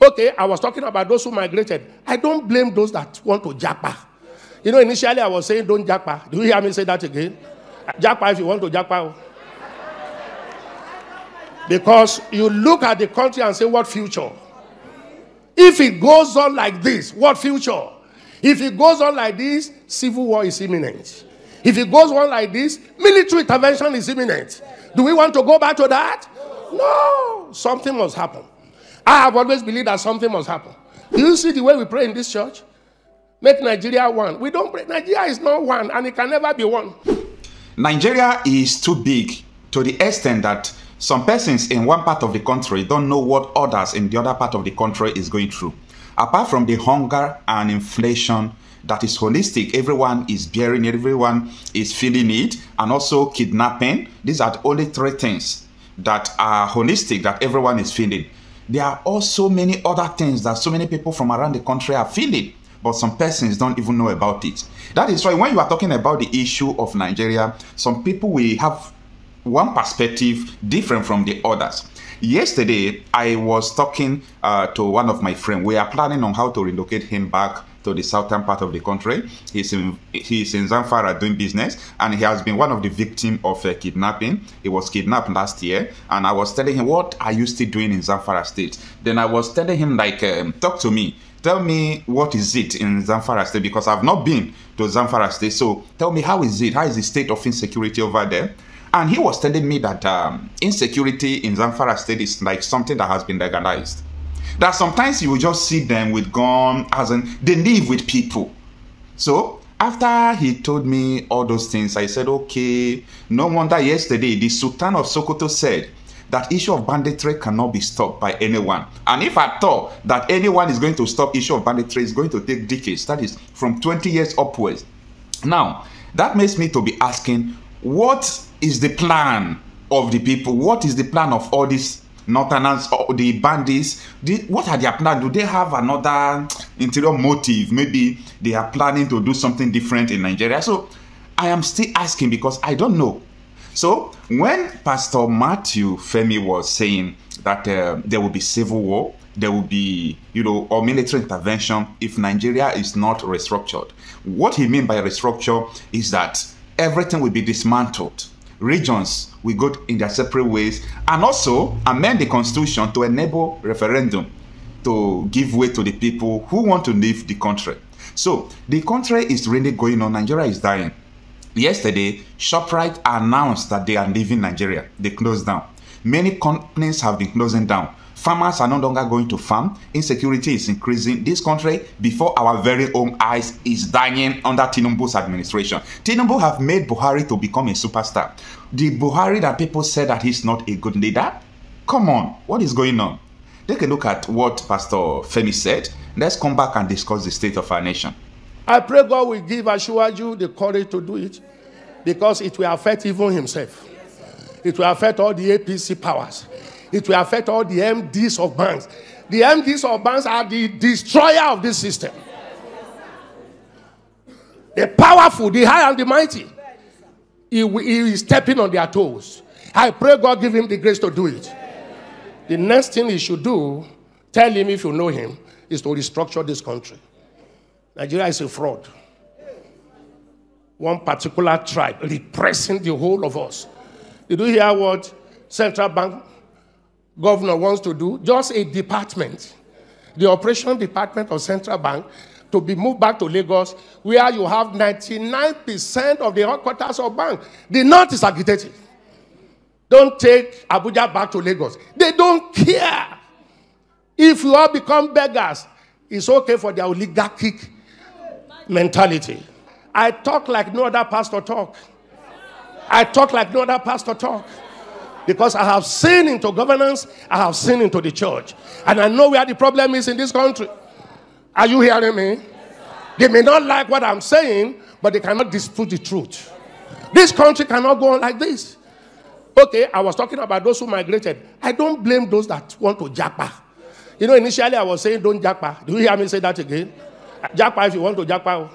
Okay, I was talking about those who migrated. I don't blame those that want to japa. You know, initially I was saying don't japa. Do you hear me say that again? Japa if you want to japa. Because you look at the country and say, what future? If it goes on like this, what future? If it goes on like this, civil war is imminent. If it goes on like this, military intervention is imminent. Do we want to go back to that? No. Something must happen. I have always believed that something must happen. Do you see the way we pray in this church? Make Nigeria one. We don't pray. Nigeria is not one, and it can never be one. Nigeria is too big to the extent that some persons in one part of the country don't know what others in the other part of the country is going through. Apart from the hunger and inflation that is holistic, everyone is bearing it, everyone is feeling it, and also kidnapping. These are the only three things that are holistic that everyone is feeling. There are also many other things that so many people from around the country are feeling, but some persons don't even know about it. That is why when you are talking about the issue of Nigeria, some people will have one perspective different from the others. Yesterday, I was talking to one of my friends. We are planning on how to relocate him back to the southern part of the country. He's in Zamfara doing business, and he has been one of the victims of kidnapping. He was kidnapped last year, and I was telling him, what are you still doing in Zamfara state? Then I was telling him, like, talk to me. Tell me, what is it in Zamfara state? Because I've not been to Zamfara state. So tell me, how is it? How is the state of insecurity over there? And he was telling me that insecurity in Zamfara state is like something that has been legalized. That sometimes you will just see them with gun, as in they live with people. So after he told me all those things, I said, okay, no wonder yesterday the Sultan of Sokoto said that issue of banditry cannot be stopped by anyone. And if I thought that anyone is going to stop issue of banditry, it's going to take decades. That is from 20 years upwards. Now, that makes me to be asking, what is the plan of the people? What is the plan of all these northerners or the bandits? What are their plans? Do they have another interior motive? Maybe they are planning to do something different in Nigeria. So I am still asking because I don't know. So when Pastor Mathew Femi was saying that there will be civil war, there will be, or military intervention if Nigeria is not restructured. What he means by restructure is that everything will be dismantled. Regions will go in their separate ways, and also amend the constitution to enable referendum to give way to the people who want to leave the country. So the country is really going on. Nigeria is dying. Yesterday, ShopRite announced that they are leaving Nigeria. They closed down. Many companies have been closing down. Farmers are no longer going to farm. Insecurity is increasing. This country, before our very own eyes, is dying under Tinubu's administration. Tinubu have made Buhari to become a superstar. The Buhari that people say that he's not a good leader? Come on, what is going on? Take a look at what Pastor Femi said. Let's come back and discuss the state of our nation. I pray God will give Ashtags the courage to do it, because it will affect even himself. It will affect all the APC powers. It will affect all the MDs of banks. The MDs of banks are the destroyer of this system. The powerful, the high and the mighty. He is stepping on their toes. I pray God give him the grace to do it. The next thing he should do, tell him if you know him, is to restructure this country. Nigeria is a fraud. One particular tribe repressing the whole of us. Did you hear what Central Bank governor wants to do? Just a department, the operation department of Central Bank, to be moved back to Lagos, where you have 99% of the headquarters of bank. The North is agitated. Don't take Abuja back to Lagos. They don't care. If you all become beggars, it's okay for their oligarchic mentality. I talk like no other pastor talk. I talk like no other pastor talk. Because I have seen into governance, I have seen into the church. And I know where the problem is in this country. Are you hearing me? They may not like what I'm saying, but they cannot dispute the truth. This country cannot go on like this. Okay, I was talking about those who migrated. I don't blame those that want to japa. You know, initially I was saying don't japa. Do you hear me say that again? Japa if you want to japa.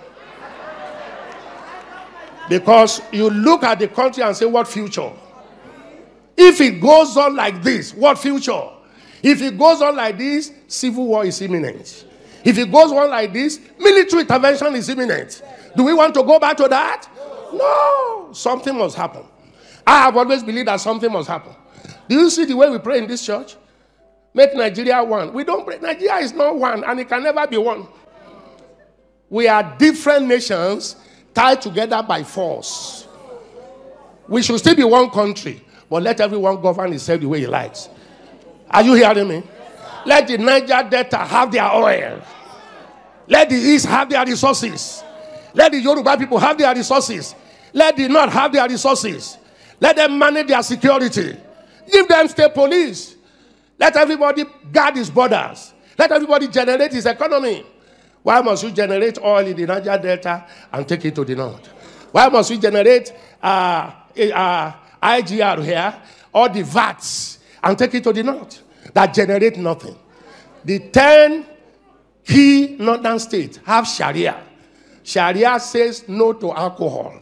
Because you look at the country and say, what future? If it goes on like this, what future? If it goes on like this, civil war is imminent. If it goes on like this, military intervention is imminent. Do we want to go back to that? No. Something must happen. I have always believed that something must happen. Do you see the way we pray in this church? Make Nigeria one. We don't pray. Nigeria is not one, and it can never be one. We are different nations tied together by force. We should still be one country, but let everyone govern himself the way he likes. Are you hearing me? Let the Niger Delta have their oil. Let the East have their resources. Let the Yoruba people have their resources. Let the North have their resources. Let them manage their security. Give them state police. Let everybody guard his borders. Let everybody generate his economy. Why must we generate oil in the Niger Delta and take it to the North? Why must we generate IGR here, or the VATs, and take it to the North that generate nothing? The 10 key northern states have Sharia. Sharia says no to alcohol.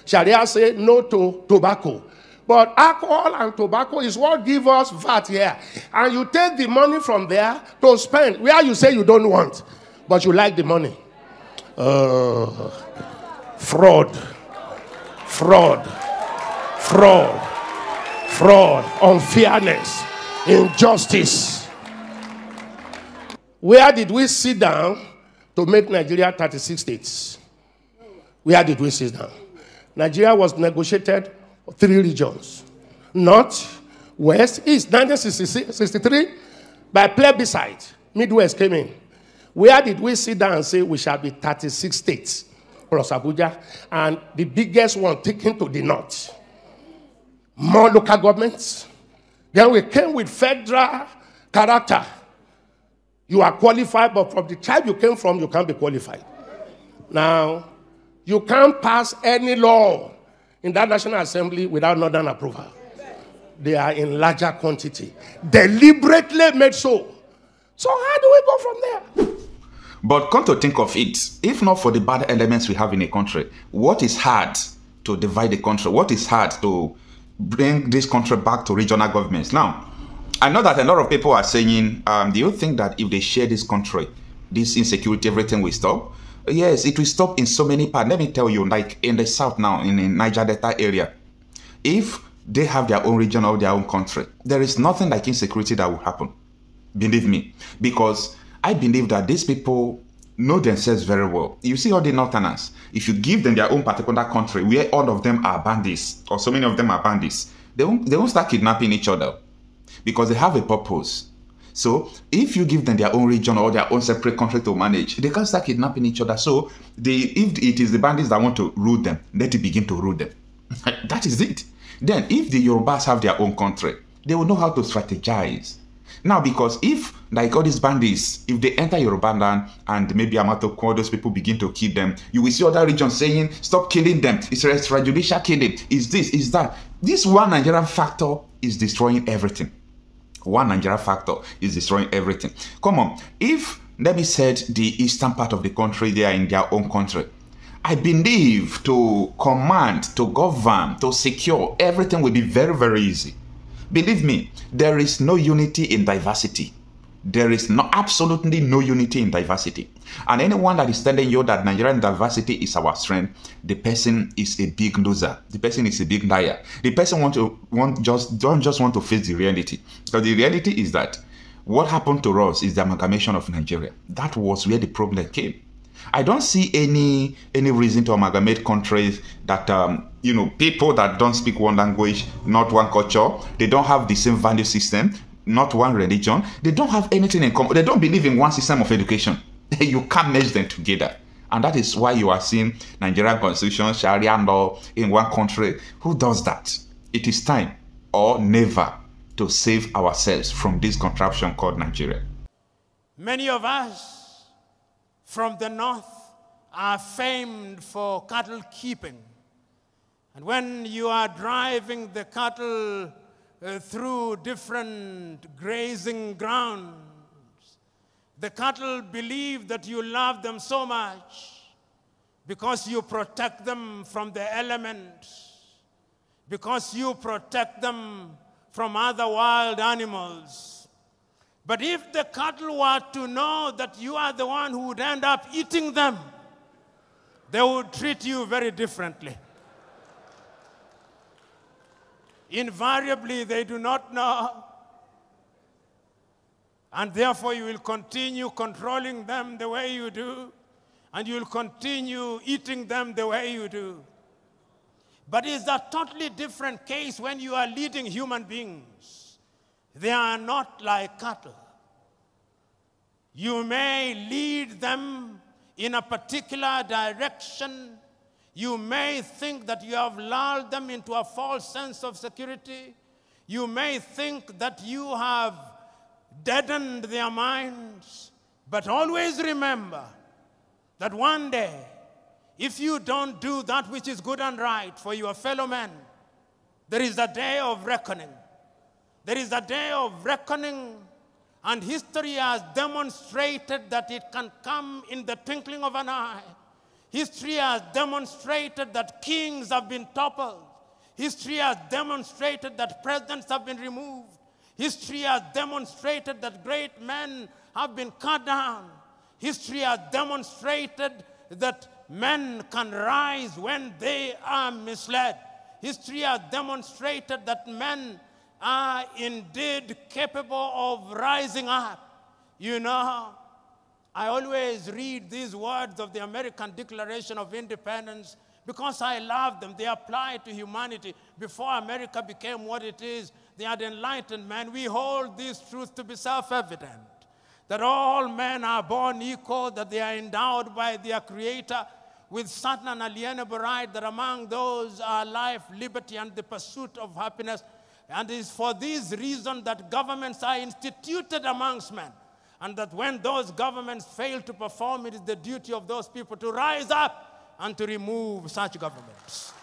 Sharia says no to tobacco. But alcohol and tobacco is what gives us VAT here. And you take the money from there to spend where you say you don't want, but you like the money. Fraud, unfairness, injustice. Where did we sit down to make Nigeria 36 states? Where did we sit down? Nigeria was negotiated 3 regions. North, West, East. 1963, by plebiscite, Midwest came in. Where did we sit down and say we shall be 36 states plus Abuja, and the biggest one taken to the North? More local governments. Then we came with federal character. You are qualified, but from the tribe you came from, you can't be qualified. Now, you can't pass any law in that National Assembly without Northern approval. They are in larger quantity. Deliberately made so. So how do we go from there? But come to think of it, if not for the bad elements we have in a country, what is hard to divide the country? What is hard to bring this country back to regional governments? Now, I know that a lot of people are saying, do you think that if they share this country, this insecurity, everything will stop? Yes, it will stop in so many parts. Let me tell you, like in the south now, in the Niger Delta area, if they have their own region or their own country, there is nothing like insecurity that will happen. Believe me. Because I believe that these people know themselves very well. You see all the northerners, if you give them their own particular country where all of them are bandits, or so many of them are bandits, they won't start kidnapping each other because they have a purpose. So if you give them their own region or their own separate country to manage, they can't start kidnapping each other. So if it is the bandits that want to rule them, let it begin to rule them. That is it. Then if the Yorubas have their own country, they will know how to strategize. Now, because if, like all these bandits, if they enter Yoruba land and maybe Amatokwa, those people begin to kill them, you will see other regions saying, stop killing them. It's extrajudicial killing. It's this, it's that. This one Nigerian factor is destroying everything. One Nigeria factor is destroying everything. Come on, if, let me say, the eastern part of the country, they are in their own country, I believe to command, to govern, to secure, everything will be very, very easy. Believe me, there is no unity in diversity. There is absolutely no unity in diversity. And anyone that is telling you that Nigerian diversity is our strength, the person is a big loser. The person is a big liar. The person don't just want to face the reality. Because the reality is that what happened to us is the amalgamation of Nigeria. That was where the problem came. I don't see any reason to amalgamate countries that people that don't speak one language, not one culture, they don't have the same value system, not one religion, they don't have anything in common. They don't believe in one system of education. You can't merge them together. And that is why you are seeing Nigerian constitution, Sharia law in one country. Who does that? It is time or never to save ourselves from this contraption called Nigeria. Many of us from the north are famed for cattle keeping. And when you are driving the cattle through different grazing grounds, the cattle believe that you love them so much because you protect them from the elements, because you protect them from other wild animals. But if the cattle were to know that you are the one who would end up eating them, they would treat you very differently. Invariably, they do not know. And therefore, you will continue controlling them the way you do, and you will continue eating them the way you do. But it's a totally different case when you are leading human beings. They are not like cattle. You may lead them in a particular direction. You may think that you have lulled them into a false sense of security. You may think that you have deadened their minds. But always remember that one day, if you don't do that which is good and right for your fellow men, there is a day of reckoning. There is a day of reckoning, and history has demonstrated that it can come in the twinkling of an eye. History has demonstrated that kings have been toppled. History has demonstrated that presidents have been removed. History has demonstrated that great men have been cut down. History has demonstrated that men can rise when they are misled. History has demonstrated that men are indeed capable of rising up. You know, I always read these words of the American Declaration of Independence because I love them. They apply to humanity. Before America became what it is, they had enlightened men. We hold these truths to be self-evident, that all men are born equal, that they are endowed by their Creator with certain unalienable right, that among those are life, liberty, and the pursuit of happiness. And it is for this reason that governments are instituted amongst men, and that when those governments fail to perform, it is the duty of those people to rise up and to remove such governments.